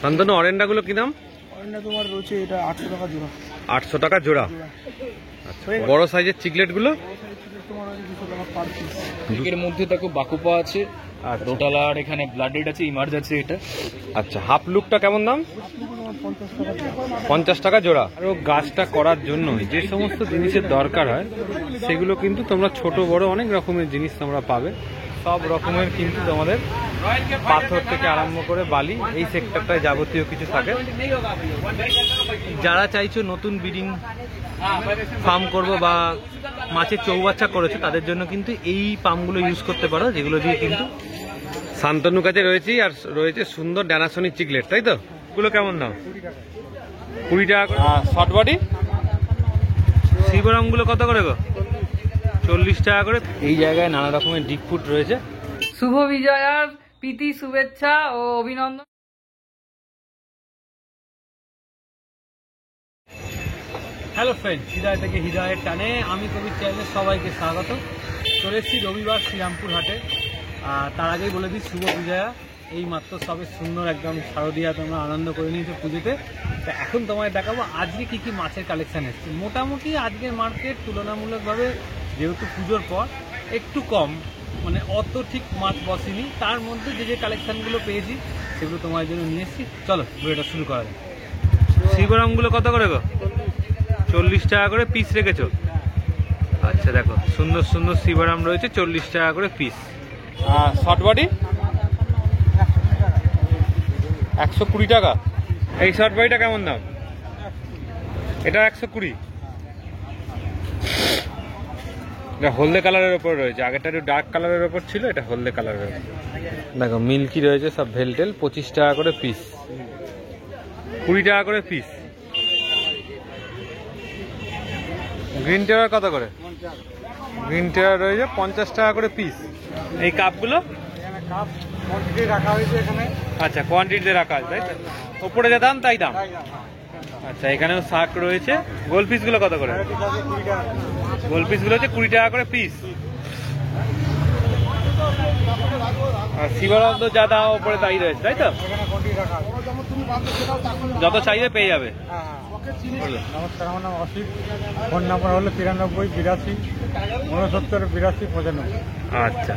শান্তনু অরেন্ডাগুলো কি দাম? অরেন্ডা তোমার রয়েছে এটা 800 টাকা জোড়া। 800 টাকা জোড়া। আচ্ছা, বড় সাইজের চিকলেট গুলো তোমার 200 টাকা পার পিস। এর মধ্যে দেখো বাকুপা আছে, আর রোটালার এখানে ব্লাডেড আছে, ইমার্জ আছে এটা। আচ্ছা, হাফ লুকটা কেমন দাম? 50 টাকা জোড়া। আরো গাছটা করার জন্য যে সমস্ত জিনিসের দরকার হয় সেগুলো কিন্তু তোমরা ছোট বড় অনেক রকমের জিনিস তোমরা পাবে। সব রকমের কিন্তু তোমাদের পাথর থেকে আরম্ভ করে বালি এই সেক্টরটায় যাবতীয় কিছু থাকে। যারা চাইছো নতুন ব্রিডিং ফার্ম করবো বা মাছের চৌবাচ্চা করেছে তাদের জন্য কিন্তু এই পাম্পগুলো ইউজ করতে পারো, যেগুলো দিয়ে কিন্তু শান্তনুর কাছে রয়েছে। আর রয়েছে সুন্দর ড্যানাসনিক চিকলেট, তাই তো? এগুলো কেমন দাম? 20 টাকা। শর্ট বডি শিবরামগুলো কত করে গো? 40 টাকা করে। এই জায়গায় নানা রকমের ডিপ ফুড রয়েছে। শুভ বিজয়ার প্রীতি শুভেচ্ছা ও অভিনন্দন। হ্যালো ফ্রেন্ড, হৃদয় থেকে হৃদয়ের টানে আমি কবির চ্যানেলে সবাইকে স্বাগত। চলে এসেছি রবিবার শ্রীরামপুর হাটে। তার আগেই বলে দিই শুভ বিজয়া। এই মাত্র সবে সুন্দর একদম শারদীয়া তোমরা আনন্দ করে নিয়েছো পুজোতে। তো এখন তোমায় দেখাবো আজকে কি কি মাছের কালেকশন এসছে। মোটামুটি আজকের মার্কেট তুলনামূলকভাবে যেহেতু পুজোর পর একটু কম, মানে অত ঠিক মাছ বসেনি। তার মধ্যে যে যে কালেকশনগুলো পেয়েছি সেগুলো তোমার জন্য নিয়ে এসেছি। চলো ভিডিওটা শুরু করা যায়। শিবরামগুলো কত করে গো? 40 টাকা করে পিস রেখেছো। আচ্ছা দেখো, সুন্দর সুন্দর শিবরাম রয়েছে 40 টাকা করে পিস। শর্ট বডি 120 টাকা। এই শর্ট বডিটা কেমন দাম? এটা 120। এটা হলদে কালারের ওপর রয়েছে, আগেটা একটু ডার্ক কালারের ওপর ছিল, এটা হলদে কালারের। দেখো মিল্কি রয়েছে সব ভেলটেল, 25 টাকা করে পিস, 20 টাকা করে পিস। গ্রিন টেয়ার কত করে? গ্রিন টেয়ার রয়েছে 50 টাকা করে পিস। এই কাপগুলো কাপ কোয়ান্টিটি রাখা হয়েছে এখানে। আচ্ছা, কোয়ান্টিটিতে রাখা আছে তাই তো? ওপরে যা দাম তাই দাম। আচ্ছা, এখানেও শাক রয়েছে। গোল পিসগুলো কত করে? গোল পিসগুলো হচ্ছে 20 টাকা করে পিস। আর শিবরাম তো যা দাম ওপরে তাই রয়েছে তাই তো? যত চাইবে পেয়ে যাবে। নমস্কার, আমার নাম অসিত। ফোন নাম্বার হলো 93 82 69 82 95। আচ্ছা,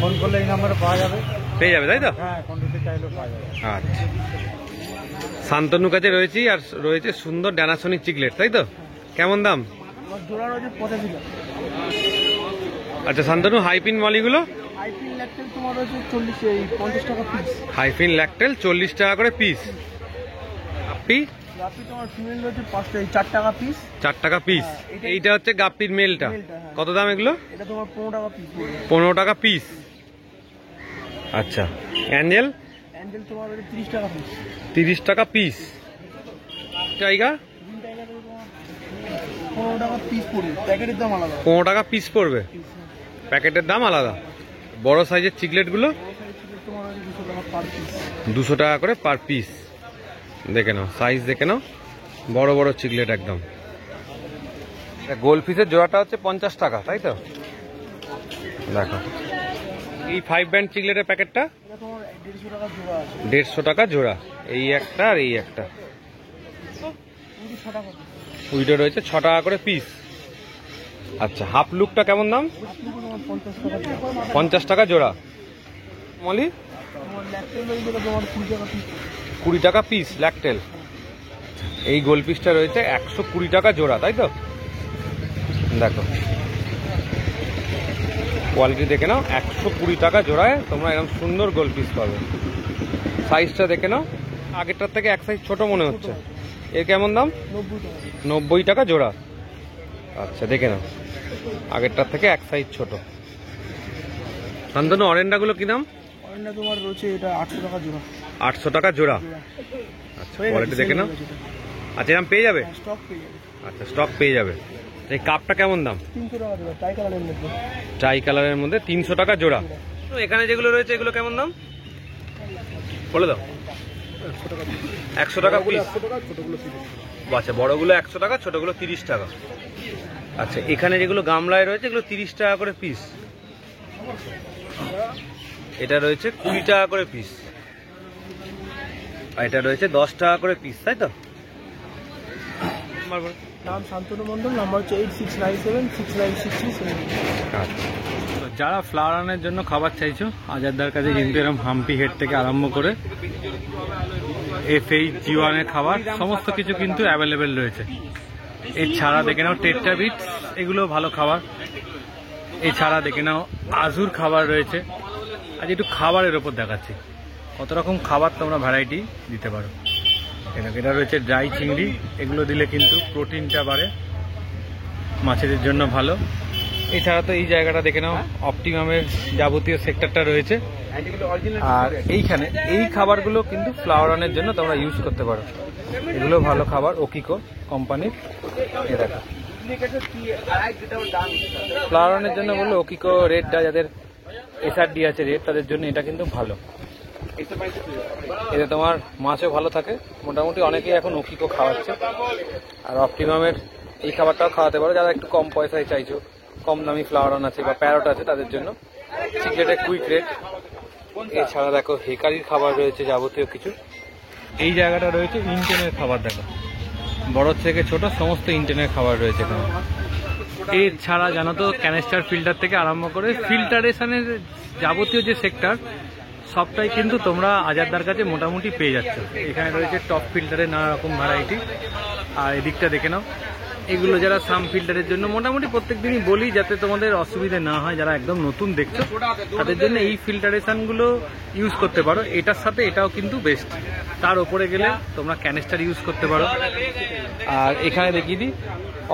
ফোন করলে এই নাম্বারে পাওয়া যাবে, পেয়ে যাবে তাই তো? হ্যাঁ, কোয়ান্টিটি চাইলেও পাওয়া যাবে। আচ্ছা, শান্তনুর কাছে রয়েছি। আর রয়েছে সুন্দর ড্যানাসনিক চিকলেট, তাই তো? কেমন দাম? আমার জোড়া রয়েছে 85 টাকা। আচ্ছা শান্তনু, হাইপিন মলিগুলো? আইপিএল ল্যাকটেল তোমার রয়েছে 50 টাকা পিস। হাইপিন ল্যাকটেল 40 টাকা করে পিস। গাপ্পি? গাপি তোমার ফিমেল রয়েছে 4 টাকা পিস। 4 টাকা পিস। এইটা হচ্ছে গাপ্পির মেলটা। কত দাম এগুলো? এটা তোমার 15 টাকা পিস। 15 টাকা পিস। আচ্ছা, অ্যাঞ্জেল? অ্যাঞ্জেল তোমার রয়েছে 30 টাকা পিস। 30 টাকা পিস। টাইগার? 15 টাকা পিস পড়বে, প্যাকেটের দাম আলাদা। 15 টাকা পিস পড়বে, প্যাকেটের দাম আলাদা। বড় সাইজের চিকলেটগুলো তোমার রয়েছে 200 টাকা পার পিস। 200 টাকা করে পার পিস। দেখে নাও সাইজ, দেখে নাও, বড় বড় চিকলেট একদম। গোল পিসের জোড়াটা হচ্ছে 50 টাকা, তাই তো? দেখো এই 5 ব্যান্ড চিকলেটের প্যাকেটটা এটা তোমার 150 টাকা জোড়া আছে। 150 টাকা জোড়া। এই একটা আর এই একটা। 6 টাকা পিস। উইডো রয়েছে 6 টাকা করে পিস। আচ্ছা, হাফ লুকটা কেমন দাম? তোমার 50 টাকা জোড়া। 50 টাকা জোড়া। মলি? তোমার ল্যাকটেল রয়েছে তোমার 20 টাকা পিস। 20 টাকা পিস ল্যাকটেল। এই গোল পিসটা রয়েছে 120 টাকা জোড়া, তাই তো? দেখো কোয়ালিটি দেখে নাও, 120 টাকা জোড়ায় তোমরা এরকম সুন্দর গোল পিস পাবে। সাইজটা দেখে নাও, আগেরটার থেকে এক সাইজ ছোট মনে হচ্ছে। এর কেমন দাম? 90 টাকা জোড়া। আচ্ছা দেখে নাও, আগেরটার থেকে এক সাইজ ছোট। শান্তনু অরেন্ডাগুলো কি দাম? অরেন্ডা তোমার রয়েছে এটা 800 টাকা জোড়া। 800 টাকা জোড়া। আচ্ছা, কোয়ালিটি দেখে নাও। আচ্ছা, এরকম পেয়ে যাবে? স্টক পেয়ে যাবে। আচ্ছা, স্টক পেয়ে যাবে। এই কাপটা কেমন দাম? 300 টাকা জোড়া, টাই কালারের মধ্যে। ট্রাই কালারের মধ্যে 300 টাকা জোড়া। তো এখানে যেগুলো রয়েছে এগুলো কেমন দাম বলে দাও? 100 টাকা পিস। আচ্ছা, বড়গুলো 100 টাকা, ছোটগুলো 30 টাকা। আচ্ছা, এখানে যেগুলো গামলায় রয়েছে এগুলো 30 টাকা করে পিস। এটা রয়েছে 20 টাকা করে পিস। আর এটা রয়েছে 10 টাকা করে পিস, তাই তো? নাম শান্তনু মণ্ডল, নাম্বার হচ্ছে 86976963. যারা ফ্লাওয়ার রানের জন্য খাবার চাইছো, আজাদদার কাছে কিন্তু এরকম হাম্পি হেড থেকে আরম্ভ করে FH G1 এর খাবার সমস্ত কিছু কিন্তু অ্যাভেলেবেল রয়েছে। এছাড়া দেখে নাও টেট্টা বিটস, এগুলো ভালো খাবার। এছাড়া দেখে নাও আজুর খাবার রয়েছে। আজ একটু খাবারের ওপর দেখাচ্ছি কত রকম খাবার তোমরা ভ্যারাইটি দিতে পারো। এটা রয়েছে ড্রাই চিংড়ি, এগুলো দিলে কিন্তু প্রোটিনটা বাড়ে, মাছেদের জন্য ভালো। এছাড়া তো এই জায়গাটা দেখে নাও অপটিমামের যাবতীয় সেক্টরটা রয়েছে। আর এইখানে এই খাবারগুলো কিন্তু ফ্লাওয়ার রানের জন্য তোমরা ইউজ করতে পারো, এগুলো ভালো খাবার ওকিকো কোম্পানির। এ দেখো ফ্লাওয়ার রানের জন্য বললো ওকিকো রেডটা, যাদের SRD আছে রেড, তাদের জন্য এটা কিন্তু ভালো। এতে তোমার মাছও ভালো থাকে, মোটামুটি অনেকেই এখন ওকিকো খাওয়াচ্ছে। আর অপটিমামের এই খাবারটাও খাওয়াতে পারো যারা একটু কম পয়সায় চাইছো, কম দামি ফ্লাওয়ার রান আছে বা প্যারট আছে তাদের জন্য সিক্রেটের কুইক রেড। এছাড়া দেখো হেকারির খাবার রয়েছে যাবতীয় কিছু। এই জায়গাটা রয়েছে ইন্টেনের খাবার, দেখো বড় থেকে ছোট সমস্ত ইন্টেনের খাবার রয়েছে এখানে। এছাড়া জানো তো ক্যানেস্টার ফিল্টার থেকে আরম্ভ করে ফিল্টারেশনের যাবতীয় যে সেক্টর সবটাই কিন্তু তোমরা আজাদদার কাছে মোটামুটি পেয়ে যাচ্ছ। এখানে রয়েছে টপ ফিল্টারের নানা রকম ভ্যারাইটি। আর এদিকটা দেখে নাও, এগুলো যারা সাম ফিল্টারের জন্য মোটামুটি প্রত্যেক দিনই বলি যাতে তোমাদের অসুবিধা না হয়, যারা একদম নতুন দেখছো তাদের জন্য এই ফিল্টারেশনগুলো ইউজ করতে পারো। এটার সাথে এটাও কিন্তু বেস্ট। তার ওপরে গেলে তোমরা ক্যানেস্টার ইউজ করতে পারো। আর এখানে দেখিয়ে দিই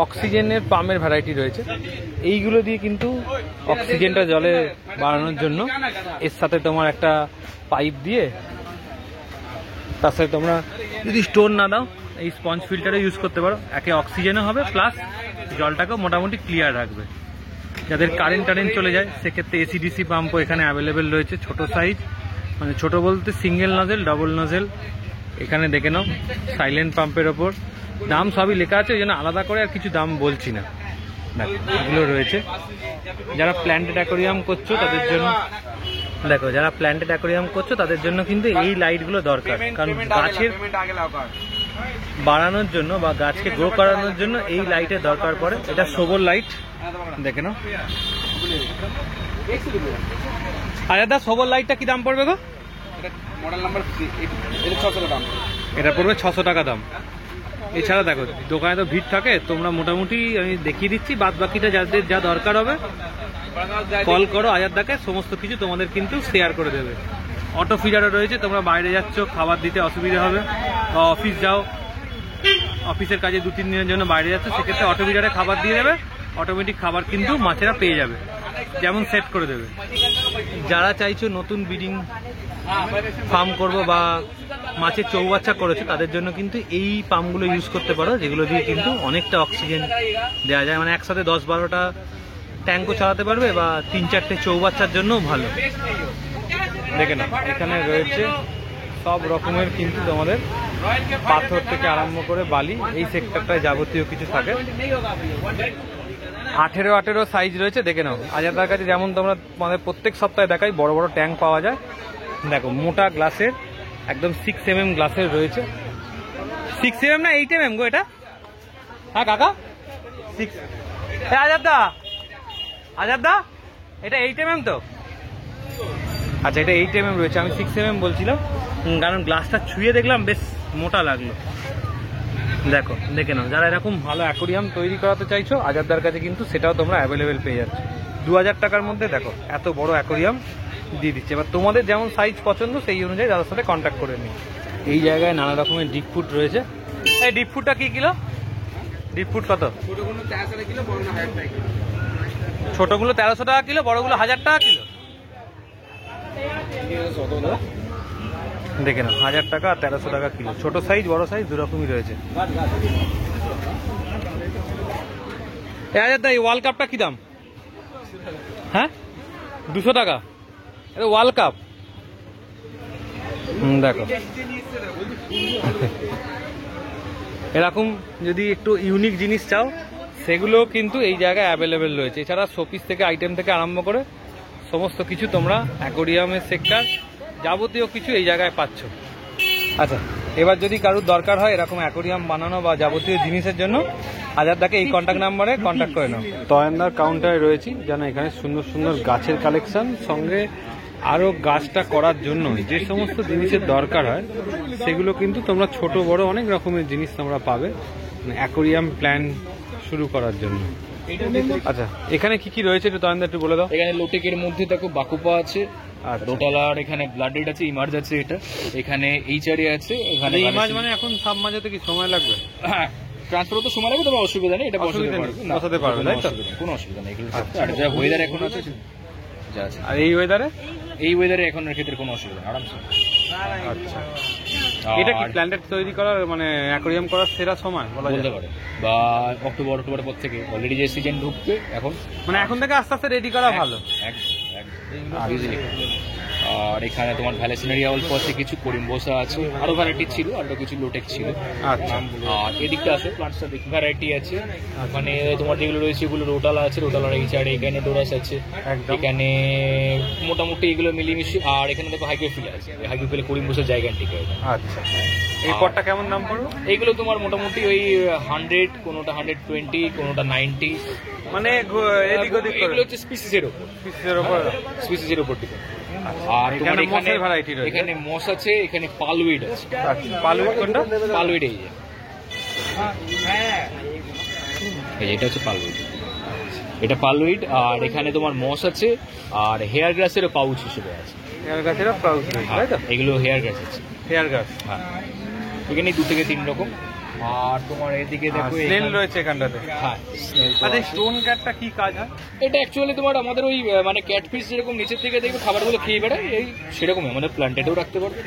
অক্সিজেনের পাম্পের ভ্যারাইটি রয়েছে। এইগুলো দিয়ে কিন্তু অক্সিজেনটা জলে বাড়ানোর জন্য এর সাথে তোমার একটা পাইপ দিয়ে, তার সাথে তোমরা যদি স্টোন না দাও এই স্পঞ্জ ফিল্টারে ইউজ করতে পারো। একে অক্সিজেনও হবে প্লাস জলটাকেও মোটামুটি ক্লিয়ার রাখবে। যাদের কারেন্ট চলে যায় সেক্ষেত্রে ACDC পাম্পও এখানে অ্যাভেলেবেল রয়েছে, ছোট সাইজ, মানে ছোট বলতে সিঙ্গেল নজেল, ডবল নজেল। এখানে দেখে নাও সাইলেন্ট পাম্পের ওপর দাম সবই লেখা আছে, ওই জন্য আলাদা করে আর কিছু দাম বলছি না। এগুলো রয়েছে। যারা প্ল্যান্টেড অ্যাকোরিয়াম করছো তাদের জন্য, দেখো যারা প্ল্যান্টেড অ্যাকোরিয়াম করছো তাদের জন্য কিন্তু এই লাইটগুলো দরকার, কারণ গাছের বাড়ানোর জন্য বা গাছকে গ্রো করানোর জন্য এই লাইটের দরকার পড়ে। এটা সোবর লাইট, দেখে নাও। আজাদা সোবর লাইটটা কি দাম পড়বে গো? মডেল নাম্বার 600 দাম। এটা পড়বে 600 টাকা দাম। এছাড়া দেখো দোকানে তো ভিড় থাকে, তোমরা মোটামুটি আমি দেখিয়ে দিচ্ছি, বাদ বাকিটা যাদের যা দরকার হবে কল করো আজাদদাকে, সমস্ত কিছু তোমাদের কিন্তু শেয়ার করে দেবে। অটো ফিডারও রয়েছে, তোমরা বাইরে যাচ্ছ খাবার দিতে অসুবিধা হবে বা অফিস যাও, অফিসের কাজে 2-3 দিনের জন্য বাইরে যাচ্ছ, সেক্ষেত্রে অটো ফিডারে খাবার দিয়ে দেবে, অটোমেটিক খাবার কিন্তু মাছেরা পেয়ে যাবে, যেমন সেট করে দেবে। যারা চাইছো নতুন ব্রিডিং ফার্ম করবো বা মাছের চৌবাচ্চা করেছো তাদের জন্য কিন্তু এই পাম্পগুলো ইউজ করতে পারো, যেগুলো দিয়ে কিন্তু অনেকটা অক্সিজেন দেওয়া যায়, মানে একসাথে 10-12টা ট্যাঙ্কও চালাতে পারবে বা 3-4টে চৌবাচ্চার জন্যও ভালো। দেখে না এখানে রয়েছে সব রকমের কিন্তু তোমাদের পাথর থেকে আরম্ভ করে বালি, এই সেক্টরটায় যাবতীয় কিছু থাকে। 18 সাইজ রয়েছে, দেখে নাও। আজাদদার কাছে যেমন তোমরা মানে প্রত্যেক সপ্তাহে দেখাই বড় বড় ট্যাঙ্ক পাওয়া যায়। দেখো মোটা গ্লাসের, একদম 6 mm গ্লাসের রয়েছে। 6 mm না 8 mm গো এটা? হ্যাঁ কাকা 6। আজাদদা এটা 8 mm তো? আচ্ছা এটা 8 mm রয়েছে, আমি 6 mm বলছিলাম কারণ গ্লাসটা ছুঁয়ে দেখলাম বেশ মোটা লাগলো। দেখো দেখে নাও, যারা এরকম ভালো অ্যাকোরিয়াম তৈরি করাতে চাইছো আজাদদার কাছে কিন্তু সেটাও তোমরা অ্যাভেলেবেল পেয়ে যাচ্ছ। 2000 টাকার মধ্যে দেখো এত বড় অ্যাকোরিয়াম দিয়ে দিচ্ছে। এবার তোমাদের যেমন সাইজ পছন্দ সেই অনুযায়ী তাদের সাথে কন্ট্যাক্ট করে নিই। এই জায়গায় নানা রকমের ডিপ ফুড রয়েছে। এই ডিপ ফুডটা কি কিলো? ডিপ ফুড কত? ছোটগুলো 1300 টাকা কিলো, বড়গুলো 1000 টাকা কিলো। দেখে নাও 1000 টাকা আর 1300 টাকা কিলো, ছোট সাইজ বড় সাইজ দুরকমই রয়েছে। আজাদদা এই ওয়ার্ল্ড কাপটা কি দাম? হ্যাঁ 200 টাকা। এটা ওয়ার্ল্ড কাপ। দেখো এরকম যদি একটু ইউনিক জিনিস চাও সেগুলো কিন্তু এই জায়গায় অ্যাভেলেবেল রয়েছে। এছাড়া শোপিস থেকে আইটেম থেকে আরম্ভ করে সমস্ত কিছু তোমরা অ্যাকোরিয়ামের সেক্টর যাবতীয় কিছু এই জায়গায় পাচ্ছ। আচ্ছা, এবার যদি কারোর দরকার হয় এরকম অ্যাকোরিয়াম বানানো বা যাবতীয় জিনিসের জন্য হাজারদাকে এই কন্ট্যাক্ট নাম্বারে কন্ট্যাক্ট করে নাও। তয়নদার কাউন্টারে রয়েছি, যেন এখানে সুন্দর সুন্দর গাছের কালেকশন, সঙ্গে আরও গাছটা করার জন্য যে সমস্ত জিনিসের দরকার হয় সেগুলো কিন্তু তোমরা ছোট বড় অনেক রকমের জিনিস তোমরা পাবে অ্যাকোরিয়াম প্ল্যান শুরু করার জন্য। আচ্ছা, এখানে কি কি রয়েছে একটু তয়নদা একটু বলে দাও। এখানে লোটেকের মধ্যে দেখো বাকুপা আছে, আর রোটালার, এখানে ব্লাডেড আছে, ইমার্জ আছে, এটা এখানে এইচআরএ আছে। এখানে ইমাজ মানে এখন সাব মাঝাতে কি সময় লাগবে? হ্যাঁ, ট্রান্সফার তো সময় লাগবে, তবে অসুবিধা নেই, এটা বসাতে পারবে, তাই তো? কোনো অসুবিধা নেই এগুলো। আর যা ওয়েদার এখন আছে যা আছে, আর এই ওয়েদারে এখন ক্ষেত্রে কোনো অসুবিধা নেই, আরামসে। আচ্ছা, এটা কি প্ল্যান্টেড তৈরি করার মানে অ্যাকোরিয়াম করার সেরা সময় বলতে পারে, বা অক্টোবর পর থেকে অলরেডি যে সিজন ঢুকবে এখন, মানে এখন থেকে আস্তে আস্তে রেডি করা ভালো। আর এখানে তোমার ভ্যালেসিনারিয়া অল্প আছে, কিছু করিম্বোসা আছে, আরো ভ্যারাইটি ছিল, আরো কিছু লোটেক ছিল। আচ্ছা, আর এদিকটা আছে প্লান্টসটা দেখি ভ্যারাইটি আছে, মানে তোমার যেগুলো রয়েছে এগুলো রোটালা আছে, রোটালার এইচআর, এখানে ডোরাস আছে, এখানে মোটামুটি এগুলো মিলিমিশি। আর এখানে দেখো হাইগ্রোফিল আছে, হাইগ্রোফিলে করিম্বোসার জায়গা ঠিক আছে। আচ্ছা, এই পটটা কেমন দাম পড়বে? এইগুলো তোমার মোটামুটি ওই 100, কোনোটা 120, কোনোটা 90, মানে এদিক ওদিক এগুলো হচ্ছে স্পিসিসের উপর ডিপেন্ড। আর তোমার এখানে মস আছে, এখানে পালউইড আছে। পালউইড কোনটা? পালউইড এই এটা হচ্ছে পালউইড, এটা পালউইড। আর এখানে তোমার মস আছে, আর হেয়ার গ্রাসেরও পাউচ হিসেবে আছে। হেয়ার গ্রাসেরও পাউচ, তাই তো? এগুলো হেয়ার গ্রাস আছে, হেয়ার গ্রাস। হ্যাঁ, এখানে 2 থেকে 3 রকম। আর তোমার এদিকে দেখো স্নেল রয়েছে এখানটাতে। হ্যাঁ, আচ্ছা, স্টোন ক্যাটটা কি কাজ হয়? এটা অ্যাকচুয়ালি তোমার আমাদের ওই মানে ক্যাটফিশ যেরকম নিচের থেকে দেখবে খাবারগুলো খেয়ে বেড়ায়, এই সেরকমই আমাদের প্ল্যান্টেডও রাখতে পারবে,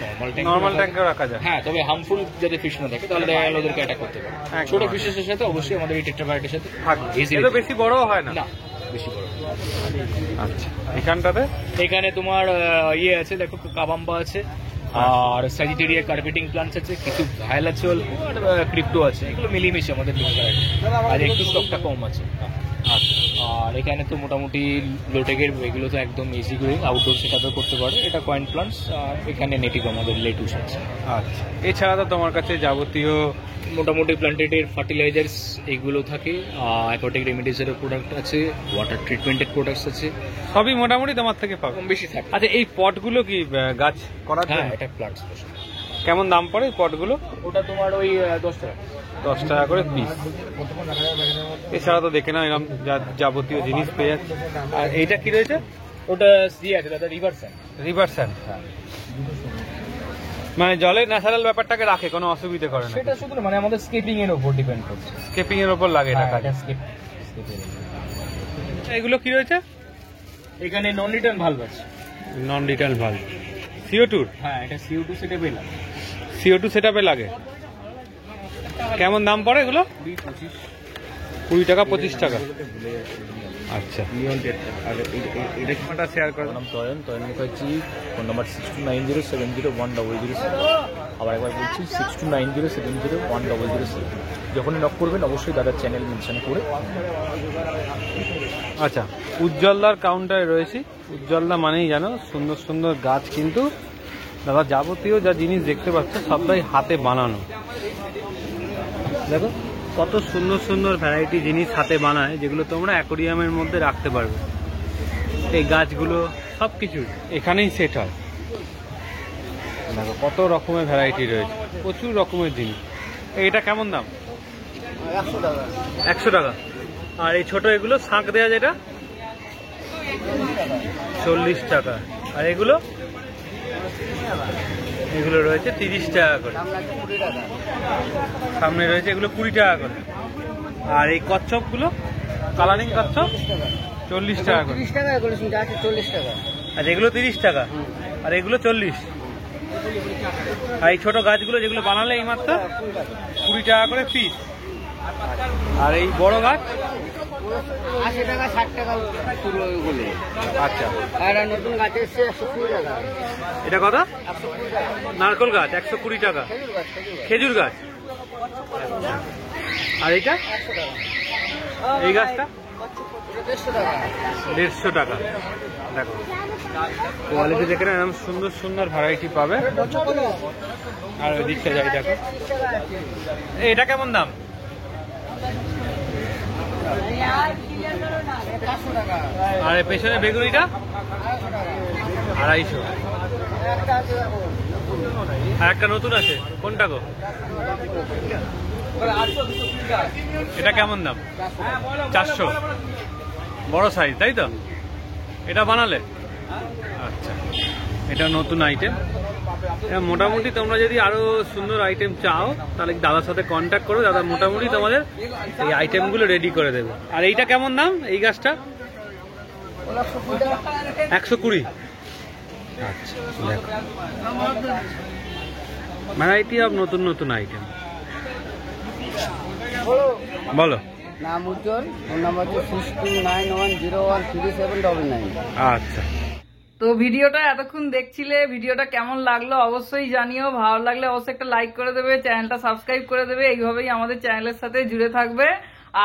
নর্মাল ট্যাঙ্কেও রাখা যায়। হ্যাঁ, তবে হার্মফুল যাতে ফিশ না থাকে তাহলে দেখা গেল ওদেরকে অ্যাটাক করতে পারে। ছোট ফিশের সাথে অবশ্যই আমাদের এই টেট্রাপ্যারাইটের সাথে এটা বেশি বড়ও হয় না। না, বেশি বড়। আচ্ছা, এখানটাতে এখানে তোমার ইয়ে আছে, দেখো কাবাম্বা আছে, আর স্যাজিটেরিয়া কার্পেটিং প্লান্টস আছে, কিছু ভায়োলাচল, ক্রিপ্টো আছে, এগুলো মিলিমিশে আমাদের আর একটু স্টকটা কম আছে। আর এখানে তো মোটামুটি লোটেকের এগুলো তো একদম ইজি গ্রোয়িং, আউটডোর সেটাপও করতে পারে। এটা কয়েন প্লান্টস, আর এখানে নেটিভ আমাদের লেটুস আছে। আচ্ছা, এছাড়া তো তোমার কাছে যাবতীয় মোটামুটি প্ল্যান্টেডের ফার্টিলাইজার্স এগুলো থাকে, অ্যাকোয়াটিক রেমিডিসের প্রোডাক্ট আছে, ওয়াটার ট্রিটমেন্টের প্রোডাক্টস আছে, সবই মোটামুটি তোমার থেকে পাবো, কম বেশি থাকে। আচ্ছা, এই পটগুলো কি গাছ করার জন্য? হ্যাঁ, এটা প্লান্টস। কেমন দাম পড়ে এই পটগুলো? ওটা তোমার ওই 10 টাকা। 10 টাকা করে পিস। এছাড়া তো দেখে নাও এরকম যাবতীয় জিনিস পেয়ে যাচ্ছে। আর এইটা কি রয়েছে? ওটা সি আছে দাদা, রিভার স্যান্ড। রিভার স্যান্ড, মানে জলের ন্যাচারাল ব্যাপারটাকে রাখে, কোনো অসুবিধা করে না। সেটা শুধু মানে আমাদের স্কেপিং এর উপর ডিপেন্ড করছে, স্কেপিং এর উপর লাগে এটা কাজ। এগুলো কি রয়েছে? এখানে নন রিটার্ন ভালভ আছে। নন রিটার্ন ভালভ CO2? হ্যাঁ, এটা CO2 সেটআপে লাগে। CO2 সেটআপে লাগে। কেমন দাম পড়ে এগুলো? 20 টাকা 25 টাকা। আচ্ছা, এটা কিমাটা শেয়ার করো। নাম তয়ন মুখার্জি, ফোন নাম্বার 6290701007। আবার একবার বলছি 6290701007। যখনই নক করবেন অবশ্যই দাদার চ্যানেল মেনশন করে। আচ্ছা, উজ্জ্বলদার কাউন্টারে রয়েছি। উজ্জ্বলদা মানেই জানো সুন্দর সুন্দর গাছ, কিন্তু দাদা যাবতীয় যা জিনিস দেখতে পাচ্ছ সবটাই হাতে বানানো। দেখো কত সুন্দর সুন্দর ভ্যারাইটি জিনিস হাতে বানায়, যেগুলো তোমরা অ্যাকোরিয়ামের মধ্যে রাখতে পারবে। এই গাছগুলো সব কিছু এখানেই সেট হয়। দেখো কত রকমের ভ্যারাইটি রয়েছে, প্রচুর রকমের জিনিস। এটা কেমন দাম? 100 টাকা। 100 টাকা। আর এই ছোট এগুলো শাঁখ দেওয়া যেটা 40 টাকা। আর এগুলো এগুলো রয়েছে 30 টাকা করে। সামনে রয়েছে এগুলো 20 টাকা করে। আর এই কচ্ছপগুলো কালারিং কচ্ছপ 40 টাকা করে। 30 টাকা করে 40 টাকা। আচ্ছা, এগুলো 30 টাকা আর এগুলো 40। আর এই ছোট গাছগুলো যেগুলো বানালে এই মাত্র 20 টাকা করে পিস। আর এই বড় গাছ 80 টাকা 60 টাকা পুরো গুলো। আচ্ছা, আর নতুন গাছ এসছে 120 টাকা। এটা কত? নারকেল গাছ 120 টাকা। খেজুর গাছ। আর এইটা এই গাছটা 150 টাকা। দেখো কোয়ালিটি দেখে না, এরকম সুন্দর সুন্দর ভ্যারাইটি পাবে। আর ওই দিকটা যাই দেখো, এটা কেমন দাম? আর এর পেছনে বেগুনিটা 250। আর একটা নতুন আছে, কোনটা গো? এটা কেমন দাম? 400। বড় সাইজ তাই তো? এটা বানালে? আচ্ছা, এটা নতুন আইটেম। মোটামুটি তোমরা যদি আরো সুন্দর আইটেম চাও তাহলে দাদার সাথে কন্ট্যাক্ট করো, দাদা মোটামুটি তোমাদের এই আইটেমগুলো রেডি করে দেবে। আর এইটা কেমন দাম, এই গাছটা? 120। আচ্ছা, দেখো ভ্যারাইটি অফ নতুন নতুন আইটেম। বলো। নাম উজ্জ্বল, ফোন নাম্বার হচ্ছে 6291013799। আচ্ছা, তো ভিডিওটা এতক্ষণ দেখছিলে, ভিডিওটা কেমন লাগলো অবশ্যই জানিও। ভালো লাগলে অবশ্যই একটা লাইক করে দেবে, চ্যানেলটা সাবস্ক্রাইব করে দেবে। এইভাবেই আমাদের চ্যানেলের সাথে জুড়ে থাকবে।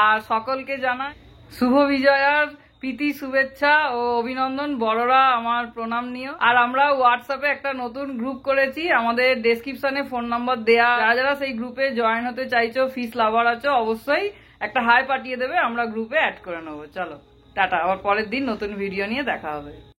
আর সকলকে জানাই শুভ বিজয়ার প্রীতি, শুভেচ্ছা ও অভিনন্দন। বড়রা আমার প্রণাম নিও। আর আমরা হোয়াটসঅ্যাপে একটা নতুন গ্রুপ করেছি, আমাদের ডেসক্রিপশনে ফোন নাম্বার দেয়া। যারা যারা সেই গ্রুপে জয়েন হতে চাইছো, ফিশ লাভার আছো, অবশ্যই একটা হাই পাঠিয়ে দেবে, আমরা গ্রুপে অ্যাড করে নেবো। চলো টাটা, আবার পরের দিন নতুন ভিডিও নিয়ে দেখা হবে।